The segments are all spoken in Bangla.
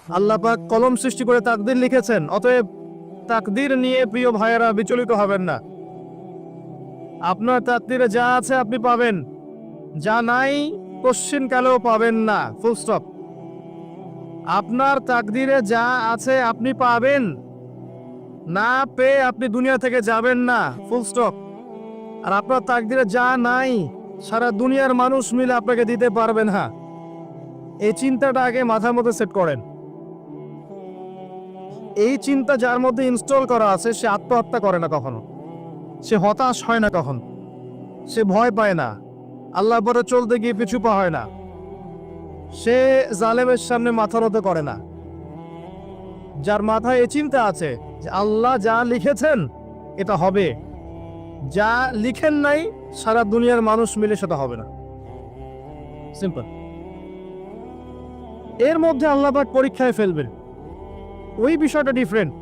আল্লাহ পাক কলম সৃষ্টি করে তাকদীর লিখেছেন, অতএব তাকদীর নিয়ে প্রিয় ভাইয়েরা বিচলিত হবেন না। আপনার তাকদীরে যা আছে আপনি পাবেন, যা নাই কোশ্চিন কালেও পাবেন না, ফুল স্টপ। আপনার তাকদীরে যা আছে আপনি পাবেন, না পেয়ে আপনি দুনিয়া থেকে যাবেন না, ফুল স্টপ। আর আপনার তাকদীরে যা নাই সারা দুনিয়ার মানুষ মিলে আপনাকে দিতে পারবেন না। এই চিন্তাটা আগে মাথার মধ্যে সেট করেন। এই চিন্তা যার মধ্যে ইনস্টল করা আছে সে আত্মহত্যা করে না কখনো, সে হতাশ হয় না কখন, সে ভয় পায় না, আল্লাহর পরে চলতে গিয়ে পিছু পা হয় না, সে জালেমের সামনে মাথা নত করে না। যার মাথায় এই চিন্তা আছে যে আল্লাহ যা লিখেছেন এটা হবে, যা লিখেন নাই সারা দুনিয়ার মানুষ মিলে সেটা হবে না, সিম্পল। এর মধ্যে আল্লাহ পাক পরীক্ষায় ফেলবেন, ওই বিষয়টা ডিফারেন্ট।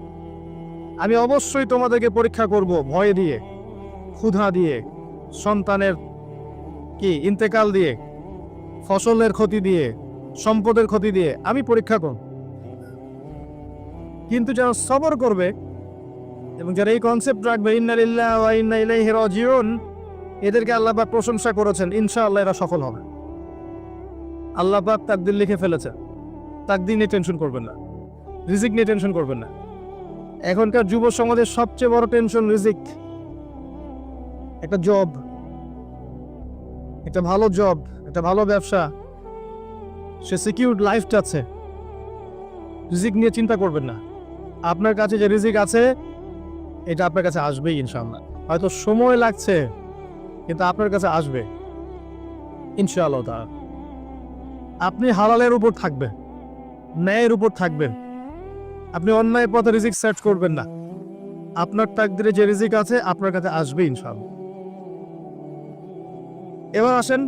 আমি অবশ্যই তোমাদেরকে পরীক্ষা করব ভয় দিয়ে, ক্ষুধা দিয়ে, সন্তানের ইন্তেকাল দিয়ে, ফসলের ক্ষতি দিয়ে, সম্পদের ক্ষতি দিয়ে আমি পরীক্ষা করব। কিন্তু যারা সবর করবে এবং যারা এই কনসেপ্ট রাখবে ইন্না লিল্লাহি ওয়া ইন্না ইলাইহি রাজিউন, এদেরকে আল্লাহ পাক প্রশংসা করেছেন, ইনশাআল্লাহ এরা সফল হবে। আল্লাহ পাক তাকদীর লিখে ফেলেছে, তাকদীর নিয়ে টেনশন করবেন না, রিজিক নিয়ে টেনশন করবেন না। এখনকার যুব সমাজের সবচেয়ে বড় টেনশন রিজিক। একটা জব, একটা ভালো জব, একটা ভালো ব্যবসা, সে সিকিউরড লাইফ চাচ্ছে, রিজিক নিয়ে চিন্তা করবেন না। আপনার কাছে যে রিজিক আছে এটা আপনার কাছে আসবেই ইনশাআল্লাহ। হয়তো সময় লাগছে কিন্তু আপনার কাছে আসবে ইনশাআল্লাহ তাআলা। আপনি হালালের উপর থাকবেন, ন্যায়ের উপর থাকবেন, আপনি অন্যায় পথে রিজিক সার্চ করবেন না। আপনার তাকদিরে যে রিজিক আছে আপনার কাছে আসবে ইনশাআল্লাহ। এবার আসেন,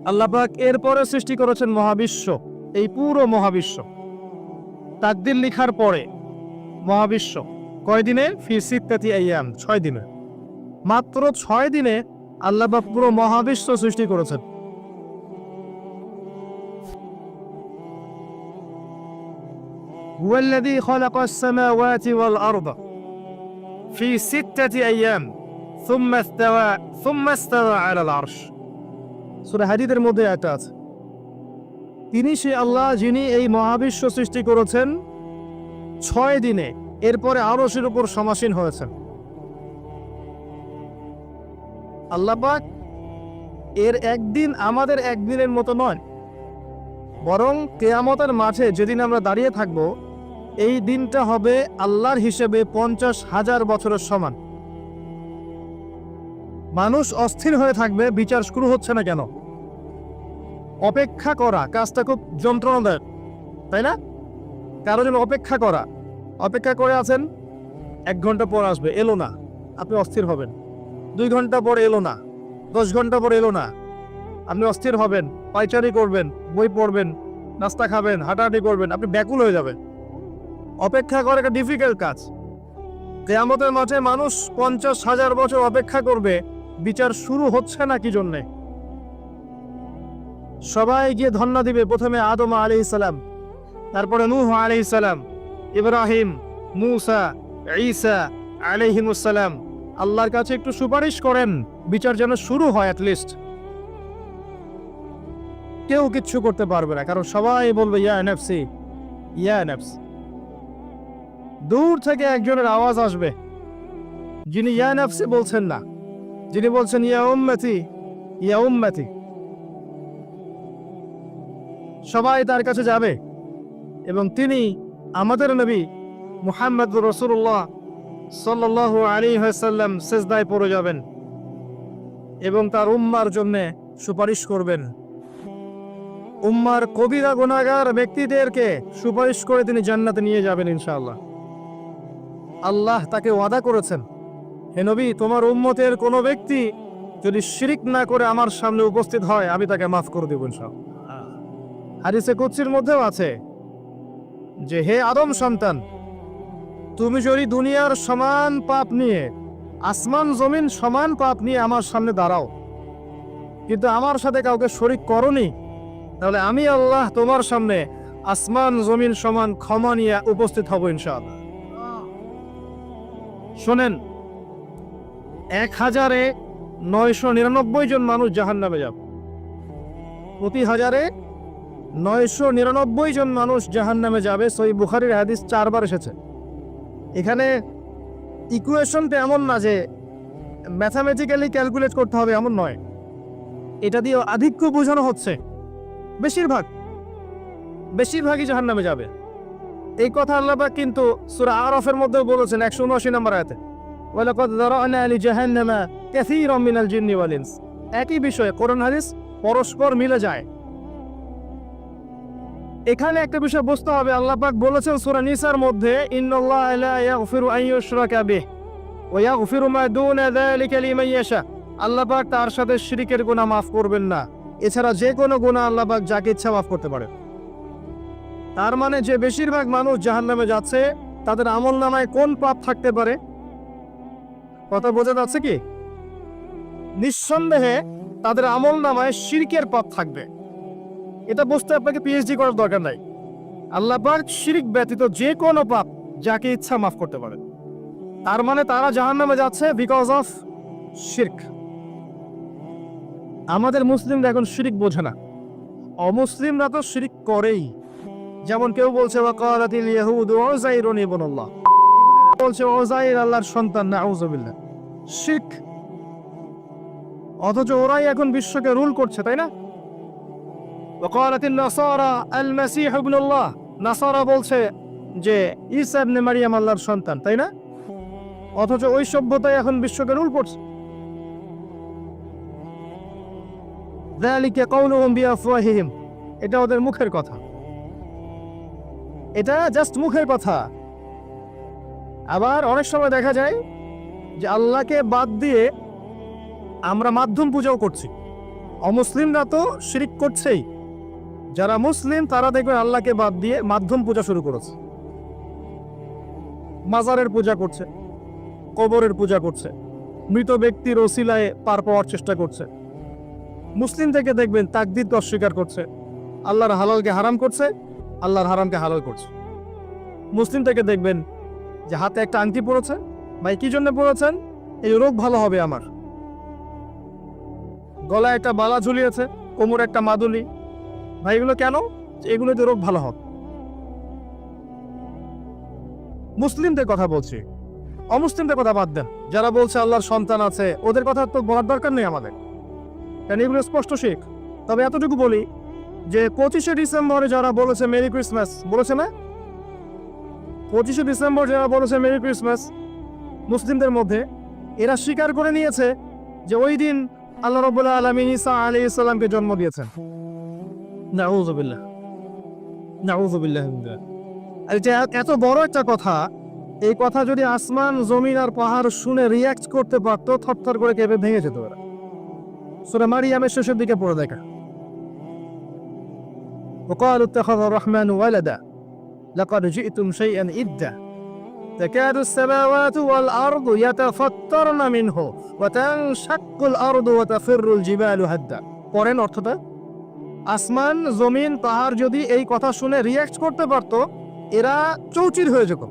আল্লাহ পাক এরপরে সৃষ্টি করেছেন মহাবিশ্ব, এই পুরো মহাবিশ্ব। তাকদির লিখার পরে মহাবিশ্ব কয় দিনে? ফি সিত্তাতি আইয়াম, 6 দিনে। মাত্র 6 দিনে আল্লাহ পাক পুরো মহাবিশ্ব সৃষ্টি করেছেন। হুয়াল্লাযী খালাকাস সামাওয়াতি ওয়াল আরদা ফি সিত্তাতি আইয়াম সুম্মা ইস্তাওয়া আলাল আরশ। সূরা হাদীদের মধ্যে একটা আছে, তিনি সে আল্লাহ যিনি এই মহাবিশ্ব সৃষ্টি করেছেন 6 দিনে, এরপরে আরশের উপর সমাসীন হয়েছেন। আল্লাহ পাক এর একদিন আমাদের একদিনের মতো নয়, বরং কিয়ামতের মাঠে যেদিন আমরা দাঁড়িয়ে থাকব এই দিনটা হবে আল্লাহর হিসেবে 50,000 বছরের সমান। মানুষ অস্থির হয়ে থাকবে, বিচার শুরু হচ্ছে না কেন। অপেক্ষা করা কাজটা খুব যন্ত্রণাদায়ক, তাই না? কারোর জন্য অপেক্ষা করা, অপেক্ষা করে আছেন, 1 ঘন্টা পর আসবে, এলো না, আপনি অস্থির হবেন। 2 ঘন্টা পর এলো না, 10 ঘন্টা পর এলো না, আপনি অস্থির হবেন, পায়চারি করবেন, বই পড়বেন, নাস্তা খাবেন, হাঁটাহাঁটি করবেন, আপনি ব্যাকুল হয়ে যাবেন। অপেক্ষা করা একটা ডিফিকাল্ট কাজ। কিয়ামতের মাঠে মানুষ 50,000 বছর অপেক্ষা করবে, বিচার শুরু হচ্ছে না কি জন্যে। সবাই গিয়ে ধন্না দিবে, প্রথমে আদম আলাইহিস সালাম, তারপরে নূহ আলাইহিস সালাম, ইব্রাহিম, মূসা, ঈসা আলাইহিমুস সালাম। আল্লাহর কাছে একটু সুপারিশ করেন, বিচার যেন শুরু হয় অ্যাটলিস্ট। কেউ কিচ্ছু করতে পারবে না, কারণ সবাই বলবে ইয়া নাফসি, ইয়া নাফস। দূর থেকে একজনের আওয়াজ আসবে, যিনি ইয়া নাফসি বলছেন না, যিনি বলছেন ইয়া উম্মতি, ইয়া উম্মতি। সবাই তার কাছে যাবে এবং তিনি আমাদের নবী মুহাম্মদ রাসূলুল্লাহ সাল্লাল্লাহু আলাইহি ওয়াসাল্লাম সিজদায় পড়ে যাবেন এবং তার উম্মার জন্য সুপারিশ করবেন। উম্মার কবিরা গুনাহগার ব্যক্তিদেরকে সুপারিশ করে তিনি জান্নাতে নিয়ে যাবেন ইনশাআল্লাহ। আল্লাহ তাকে ওয়াদা করেছেন, হে নবী, তোমার উম্মতের কোনো ব্যক্তি যদি শিরিক না করে আমার সামনে উপস্থিত হয় আমি তাকে মাফ করে দেব ইনশাআল্লাহ। হাদিসে কুদসির মধ্যেও আছে যে হে আদম সন্তান, তুমি যদি দুনিয়ার সমান পাপ নিয়ে, আসমান জমিন সমান পাপ নিয়ে আমার সামনে দাঁড়াও, কিন্তু আমার সাথে কাউকে শরীক করনি, তাহলে আমি আল্লাহ তোমার সামনে আসমান জমিন সমান ক্ষমা নিয়ে উপস্থিত হব ইনশাআল্লাহ। শোনেন, 1999 জন মানুষ জাহান্নামে যাবে। প্রতি 1999 জন মানুষ জাহান্নামে যাবে। সহিহ বুখারীর হাদিস 4 বার এসেছে। এখানে ইকুয়েশনটা এমন না যে ম্যাথামেটিক্যালি ক্যালকুলেট করতে হবে, এমন নয়। এটা দিয়ে আধিক্য বোঝানো হচ্ছে। বেশিরভাগই জাহান্নামে যাবে। এই কথা আল্লাহ পাক কিন্তু সূরা আরাফের মধ্যে বলেছেন 179 নম্বর আয়াতে, ওয়ালাকাদ যারানা লিজাহান্নামা কাসীরাম মিনাল জিন্নি ওয়াল ইনস। একই বিষয়ে কোরআন হাদিস পরস্পর মিলে যায়। এখানে একটা বিষয় বুঝতে হবে, আল্লাহ পাক বলেছেন সূরা নিসার মধ্যে, ইন্নাল্লাহা লা ইয়াগফিরু আন ইউশরাকা বিহি ওয়া ইয়াগফিরু মা দুনা যালিকা লিমান ইয়াশা। আল্লাহ পাক তার সাথে শিরকের গুনাহ মাফ করবেন না, এছাড়া যে কোনো গুনাহ আল্লাহ পাক যাকে ইচ্ছা মাফ করতে পারে। তার মানে যে বেশিরভাগ মানুষ জাহান্নামে যাচ্ছে, তাদের আমলনামায় কোন পাপ থাকতে পারে? কথা বোঝা যাচ্ছে কি? নিঃসন্দেহে তাদের আমলনামায় শিরকের পাপ থাকবে। এটা বুঝতে আপনাকে পিএইচডি করার দরকার নাই। আল্লাহ পাক শিরক ব্যতীত যে কোনো পাপ যাকে ইচ্ছা মাফ করতে পারে। তার মানে তারা জাহান্নামে যাচ্ছে বিকজ অফ শিরক। আমাদের মুসলিমরা এখন শিরক বোঝে না, অমুসলিমরা তো শিরক করেই। যেমন কেউ বলছে ওয়াকালাতিল ইয়াহুদু উযাইরুন ইবনুল্লাহ, বলছে উযাইর আল্লাহর সন্তান, নাউযুবিল্লাহ। শিরক। অথচ ওরাই এখন বিশ্বকে রুল করছে, তাই না? ওয়াকালাতিন নাসারা আল মাসীহ ইবনুল্লাহ, নাসারা বলছে যে ঈসা ইবনে মারইয়াম আল্লাহর সন্তান, তাই না? অথচ ওই সভ্যতাই এখন বিশ্বকে রুল করছে। যালিকা কাউলুহুম বিআফওয়াহিহিম, এটা ওদের মুখের কথা, এটা জাস্ট মুখের কথা। আবার অনেক সময় দেখা যায় যে আল্লাহকে বাদ দিয়ে আমরা মাধ্যম পূজাও করছি। অমুসলিমরা তো শিরক করছেই, যারা মুসলিম তারা দেখবেন আল্লাহকে বাদ দিয়ে মাধ্যম পূজা শুরু করেছে। মাজারের পূজা করছে, কবরের পূজা করছে, মৃত ব্যক্তির ওসিলায় পার পাওয়ার চেষ্টা করছে। মুসলিম থেকে দেখবেন তাকদীরকে অস্বীকার করছে, আল্লাহর হালালকে হারাম করছে, আল্লাহর হারামকে হালাল করছে। মুসলিম থেকে দেখবেন যে হাতে একটা আংটি পড়েছে, ভাই কি জন্য পড়েছেন? এই রোগ ভালো হবে আমার। গলায় একটা বালা ঝুলিয়েছে, কোমরে একটা মাদুলি, ভাই এগুলো কেন? এগুলোতে রোগ ভালো হবে। মুসলিমদের কথা বলছি, অমুসলিমদের কথা বাদ দেন। যারা বলছে আল্লাহর সন্তান আছে, ওদের কথা তো বলার দরকার নেই আমাদের, কারণ এগুলো স্পষ্ট শিখ। তবে এতটুকু বলি যে 25শে ডিসেম্বরে যারা বলেছে মেরি ক্রিসমাস, বলেছে না? 25শে ডিসেম্বর যারা বলেছে মেরি ক্রিসমাস মুসলিমদের মধ্যে, এরা স্বীকার করে নিয়েছে যে ওই দিন আল্লাহ রাব্বুল আলামিন ঈসা আলাইহিস সালামকে জন্ম দিয়েছেন। নাউযুবিল্লাহ, নাউযুবিল্লাহ। আর এটা এত বড় একটা কথা, এই কথা যদি আসমান জমিন আর পাহাড় শুনে রিয়াক্ট করতে পারতো, থরথর করে কেঁপে ভেঙে যেত ওরা। সূরা মারিয়ামের শেষের দিকে পড়ে দেখা, وقالوا اتخذ الرحمن ولدا لقد جئتم شيئا إدا تكاد السماوات والأرض يتفطرن منه وتنشق الأرض وتخر الجبال هدا। পরেন অর্থটা, আসমান জমিন পাহাড় যদি এই কথা শুনে রিয়াক্ট করতে পারতো, এরা চৌচির হয়ে যেত।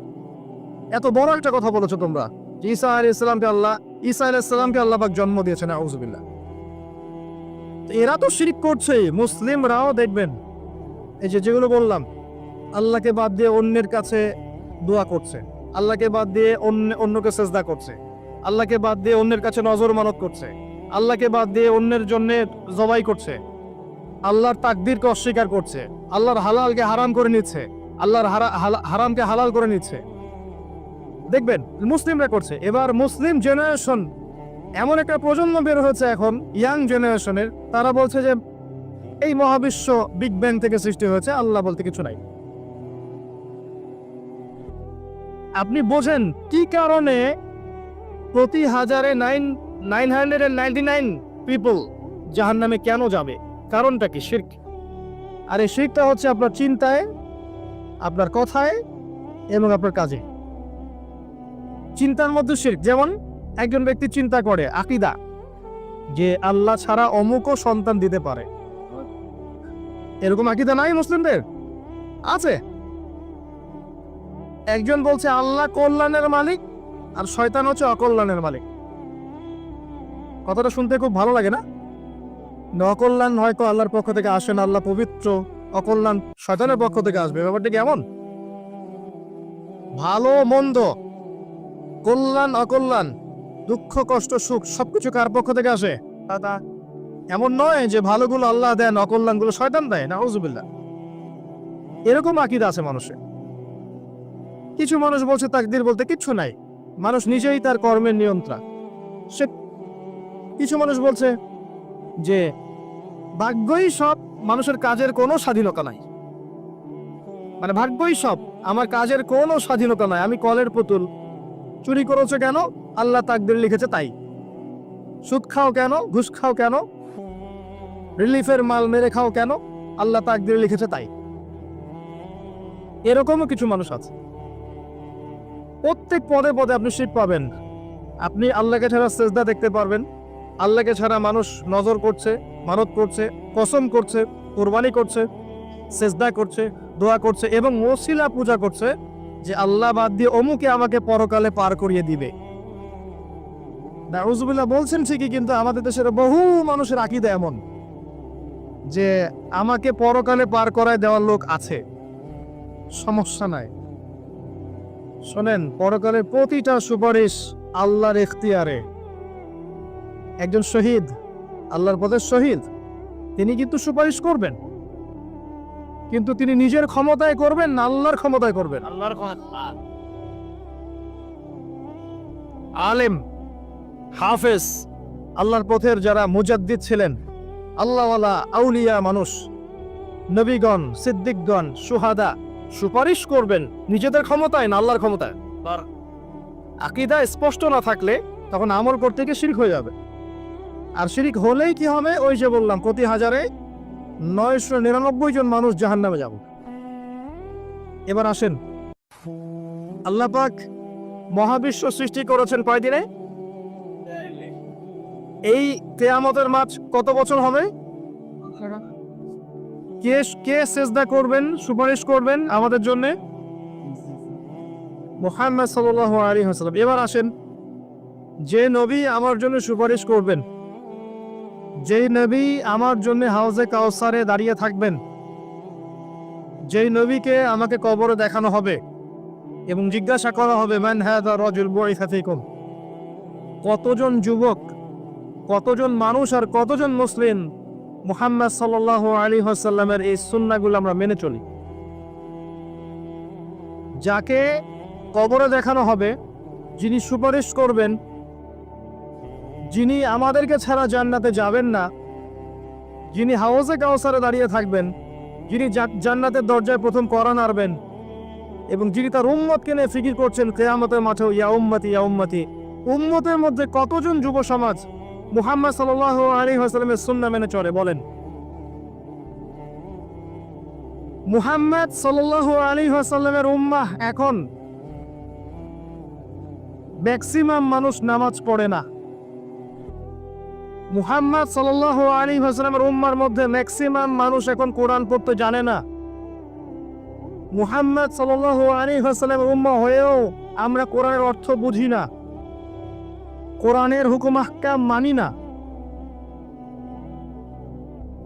এত বড় একটা কথা বলেছো তোমরা, ঈসা আলাইহিস সালামকে আল্লাহ পাক জন্ম দিয়েছেন, নাউযুবিল্লাহ। এরা তো শিরক করছে। মুসলিমরাও দেখবেন এই যেগুলো বললাম, আল্লাহকে বাদ দিয়ে অন্যের কাছে দোয়া করছে, আল্লাহকে বাদ দিয়ে অন্যকে সেজদা করছে, আল্লাহকে বাদ দিয়ে অন্যের কাছে নজর মানত করছে, আল্লাহকে বাদ দিয়ে অন্যের জন্য জবাই করছে, আল্লাহর তাকদীরকে অস্বীকার করছে, আল্লাহর হালালকে হারাম করে নিচ্ছে, আল্লাহর হারামকে হালাল করে নিচ্ছে। দেখবেন মুসলিমরা করছে। এবার মুসলিম জেনারেশন, এমন একটা প্রজন্ম বের হয়েছে এখন ইয়াং জেনারেশনের, তারা বলছে যে এই মহাবিশ্ব বিগ ব্যাং থেকে সৃষ্টি হয়েছে, আল্লাহ বলতে কিছু নাই। আপনি বোঝেন কি কারণে প্রতি 999 পিপল জাহান্নামে কেন যাবে? কারণটা কি? শিরক। আর এই শিরকটা হচ্ছে আপনার চিন্তায়, আপনার কথায় এবং আপনার কাজে। চিন্তার মধ্যে শিরক। যেমন একজন ব্যক্তি চিন্তা করে আকীদা যে আল্লাহ ছাড়া অমুকও সন্তান দিতে পারে, এরকম আকীদা নাই মুসলিমদের। আছে। একজন বলছে আল্লাহ কল্যাণের মালিক আর শয়তান হচ্ছে অকল্যাণের মালিক। কথাটা শুনতে খুব ভালো লাগে না? অকল্যাণ হয়তো আল্লাহর পক্ষ থেকে আসে না, আল্লাহ পবিত্র, অকল্যাণ শয়তানের পক্ষ থেকে আসবে। ব্যাপারটা কেমন? ভালো মন্দ, কল্যাণ অকল্যাণ, দুঃখ কষ্ট সুখ সবকিছু কার পক্ষ থেকে আসে? এমন নয় যে ভালোগুলো আল্লাহ দেন, অকল্যাণগুলো শয়তান দেয়, নাউযুবিল্লাহ। এরকম আকীদা আছে মানুষের। কিছু মানুষ বলছে তাকদীর বলতে কিচ্ছু নাই, মানুষ নিজেই তার কর্মের নিয়ন্ত্রণ। সে কিছু মানুষ বলছে যে ভাগ্যই সব, মানুষের কাজের কোনো স্বাধীনতা নাই। মানে ভাগ্যই সব, আমার কাজের কোনো স্বাধীনতা নাই, আমি কলের পুতুল। চুরি করেছো কেন? আল্লাহ তাকদীর লিখেছে তাই। সুদ খাও কেন? ঘুষ খাও কেন? রিলিফের মাল মেরে খাও কেন? আল্লাহ তাকদীর লিখেছে তাই। এরকমও কিছু মানুষ আছে। প্রত্যেক পদে পদে আপনি শিরক পাবেন। আপনি আল্লাহকে ছাড়া সেজদা দেখতে পারবেন, আল্লাহকে ছাড়া মানুষ নজর করছে, মানত করছে, কসম করছে, কুরবানি করছে, সেজদা করছে, দোয়া করছে এবং ওসিলা পূজা করছে যে আল্লাহ বাদ দিয়ে অমুকে আমাকে পরকালে পার করিয়ে দিবে। নাউযুবিল্লাহ বলছেন ঠিকই, কিন্তু আমাদের দেশের বহু মানুষের আকীদা এমন যে আমাকে পরকালে পার করায় দেওয়ার লোক আছে, সমস্যা নাই। শোনেন, পরকালের প্রতিটা সুপারিশ আল্লাহর ইখতিয়ারে। একজন শহীদ, আল্লাহর পথে শহীদ, তিনি কিন্তু সুপারিশ করবেন, কিন্তু তিনি নিজের ক্ষমতায় করবেন না আল্লাহর ক্ষমতায় করবেন? আল্লাহর ক্ষমতা। আলেম, হাফেজ, আল্লাহর পথের যারা মুজাদ্দিদ ছিলেন, আল্লাহওয়ালা আউলিয়া মানুষ, নবীগণ, সিদ্দিকগণ, সুহাদা, সুপারিশ করবেন নিজেদের ক্ষমতায় না আল্লাহর ক্ষমতায়? আকীদা স্পষ্ট না থাকলে তখন আমল করতে গিয়ে শিরক হয়ে যাবে। আর শিরক হলেই কি হবে? ওই যে বললাম, প্রতি হাজারে 999 জন মানুষ জাহান্নামে যাব। এবার আসেন, আল্লাহ পাক মহাবিশ্ব সৃষ্টি করেছেন কয়দিনে? এই কিয়ামতের মাঠ কত বছর হবে? কে সেজদা করবেন, সুপারিশ করবেন আমাদের জন্য? মুহাম্মদ সাল্লাল্লাহু আলাইহি ওয়াসাল্লাম। এবার আসেন, যে নবী আমার জন্য সুপারিশ করবেন, যেই নবী আমার জন্য হাউজে কাউসারে দাঁড়িয়ে থাকবেন, যেই নবীকে আমাকে কবরে দেখানো হবে এবং জিজ্ঞাসা করা হবে মান হাযা রাজুল বুইসা ফীকুম, কতজন যুবক, কতজন মানুষ আর কতজন মুসলিম মুহাম্মদ সাল্লাল্লাহু আলাইহি ওয়াসাল্লামের এই সুন্নাহগুলো আমরা মেনে চলি? যাকে কবরে দেখানো হবে, যিনি সুপারিশ করবেন, যিনি আমাদেরকে ছাড়া জান্নাতে যাবেন না, যিনি হাউজে কাউসারে দাঁড়িয়ে থাকবেন, যিনি জান্নাতের দরজায় প্রথম কড়া নাড়বেন এবং যিনি তার উম্মতকে নিয়ে ফিকির করছেন কিয়ামতের মাঠেও, ইয়া উম্মতি ইয়া উম্মতি, উম্মতের মধ্যে কতজন যুব সমাজ মুহাম্মদ সাল্লাল্লাহু আলাইহি ওয়াসাল্লামের সুন্নাহ মেনে চলে? বলেন। মুহাম্মদ সাল্লাল্লাহু আলাইহি ওয়াসাল্লামের উম্মাহ এখন ম্যাক্সিমাম মানুষ নামাজ পড়ে না। মুহাম্মদ সাল্লাল্লাহু আলাইহি ওয়াসাল্লামের উম্মার মধ্যে ম্যাক্সিমাম মানুষ এখন কোরআন পড়তে জানে না। মুহাম্মদ সাল্লাল্লাহু আলাইহি ওয়াসাল্লামের উম্মাহ হয়েও আমরা কোরআনের অর্থ বুঝি না, কোরআনের হুকুম আহকাম মানি না,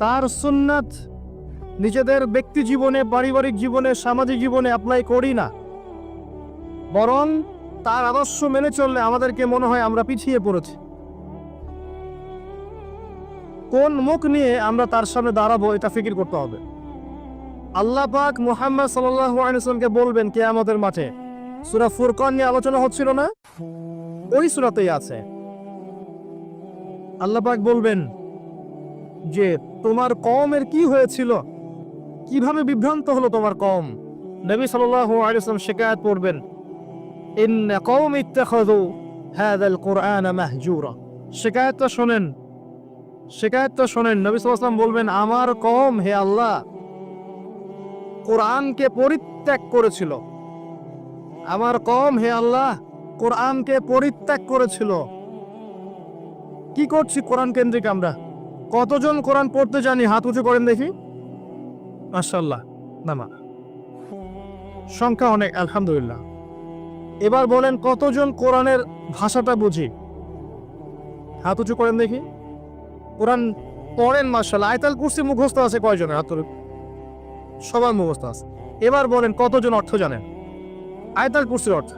তার সুন্নাত নিজেদের ব্যক্তি জীবনে, পারিবারিক জীবনে, সামাজিক জীবনে অ্যাপ্লাই করি না। বরং তার আদর্শ মেনে চললে আমাদেরকে মনে হয় আমরা পিছিয়ে পড়েছি। কোন মুখ নিয়ে আমরা তার সামনে দাঁড়াবো এটা ফিকির করতে হবে। আল্লাহ পাক মুহাম্মদ সাল্লাল্লাহু আলাইহি ওয়াসাল্লামকে বলবেন কিয়ামতের মাঠে। সূরা ফুরকান নিয়ে আলোচনা হচ্ছিল না? ওই সূরাতেই আছে। আল্লাহ পাক বলবেন যে তোমার কওমের কি হয়েছিল, কিভাবে বিভ্রান্ত হলো তোমার কওম। নবী সাল্লাল্লাহু আলাইহি ওয়াসাল্লাম শিকায়াত করবেন, ইন্না কওমি ইত্তাখাযু হাযাল কুরআনা মাহজুরা। শিকায়াতটা শোনেন, শিকায়াতটা শোনেন। নবী সাল্লাল্লাহু আলাইহি ওয়াসাল্লাম বলবেন, আমার কওম হে আল্লাহ কোরআনকে পরিত্যাগ করেছিল, আমার কওম হে আল্লাহ কোরআনকে পরিত্যাগ করেছিল। কি করছি কোরআন কেন্দ্রিক আমরা? কতজন কোরআন পড়তে জানি? হাত উঁচু করেন দেখি। মাশাআল্লাহ। নামা সংখ্যা অনেক, আলহামদুলিল্লাহ। এবার বলেন কতজন কোরআনের ভাষাটা বুঝি? হাত উঁচু করেন দেখি। কোরআন পড়েন মাশাআল্লাহ। আয়াতুল কুরসি মুখস্থ আছে কয়জনের? হাত তুলুন। সবার মুখস্থ আছে। এবার বলেন কতজন অর্থ জানেন আয়াতুল কুরসির অর্থ?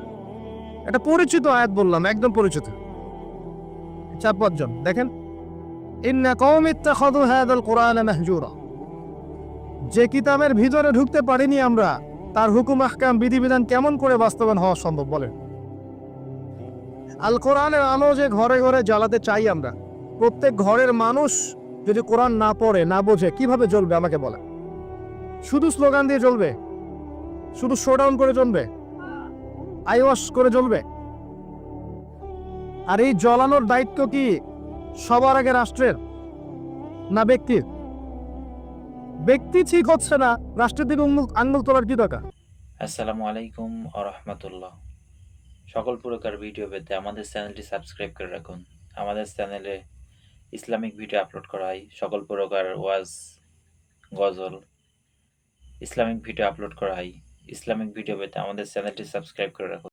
এটা পরিচিত আয়াত বললাম, একদম পরিচিত। 4-5 জন। দেখেন, ইন্না কওমি ইত্তাখাযু হাযাল কুরআনা মাহজুরা। যে কিতাবের ভিতরে ঢুকতে পারিনি আমরা, তার হুকুম আহকাম বিধিবিধান কেমন করে বাস্তবায়ন হওয়া সম্ভব বলেন? আল কোরআনের আলো যে ঘরে ঘরে জ্বালাতে চাই আমরা, প্রত্যেক ঘরের মানুষ যদি কোরআন না পড়ে না বোঝে কিভাবে জ্বলবে আমাকে বলে? শুধু স্লোগান দিয়ে জ্বলবে? শুধু শোডাউন করে জ্বলবে? আইওয়াশ করে জ্বলবে? আর এই জ্বলানোর দায়িত্ব কি সবার আগে রাষ্ট্রের না ব্যক্তির? ব্যক্তি ঠিক হচ্ছে না, রাষ্ট্রের দিকে আঙুল তোলার কি দরকার? আসসালামু আলাইকুম আ রহমতুল্লাহ। সকল প্রকার ভিডিও পেতে আমাদের চ্যানেলটি সাবস্ক্রাইব করে রাখুন। আমাদের চ্যানেলে ইসলামিক ভিডিও আপলোড করা হয়, সকল প্রকার ওয়াজ, গজল, ইসলামিক ভিডিও আপলোড করা হয়। ইসলামিক ভিডিও পেতে আমাদের চ্যানেলটি সাবস্ক্রাইব করে রাখুন।